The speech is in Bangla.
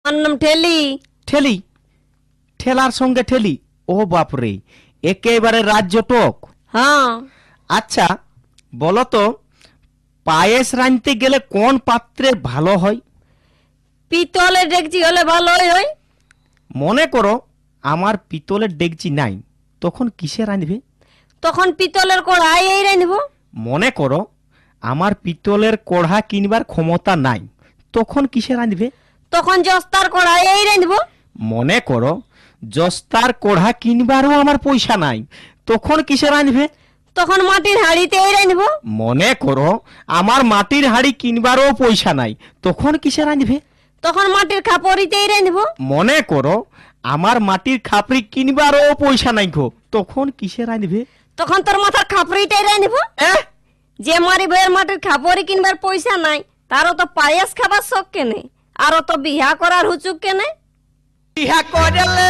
আমার নাম ঠেলি। ঠেলি? ঠেলার সঙ্গে ঠেলি? ও বাপরে, একেবারে রাজ্য টক। হ্যাঁ। আচ্ছা বলো তো, পায়েস রাঁধতে গেলে কোন পাত্রে ভালো হয়? পিতলের ডেকচি হলে ভালোই হয়। মনে করো আমার পিতলের ডেকচি নাই, তখন কিসে রাঁধবে? তখন পিতলের কড়াই এই রাঁধব। মনে করো আমার পিতলের কড়া কিনবার ক্ষমতা নাই, তখন কিসে রাঁধবে? তখন জস্তার কড়াই এই রাঁধব। মনে করো জস্তার কড়া কিনবারও আমার পয়সা নাই, তখন কিসে রাঁধবে? তখন মাটির হাঁড়িতে এই রাঁধব। মনে করো আমার মাটির হাঁড়ি কিনবারও পয়সা নাই, তখন কিসে রাঁধবে? তখন মাটির খাপড়িতেই রাঁধব। মনে করো আমার মাটির খাপড়ি কিনবারও পয়সা নাই গো, তখন কিসে রাঁধবে? তখন তোর মাথার খাপড়িটাই রাঁধব। যে মারি ভাইয়ের মাটির খাপড়ি কিনবার পয়সা নাই, তারও তো পায়েস খাবার শখ কেনে, আরো তো বিহা করার হুচুক কেনে। বিহা করলে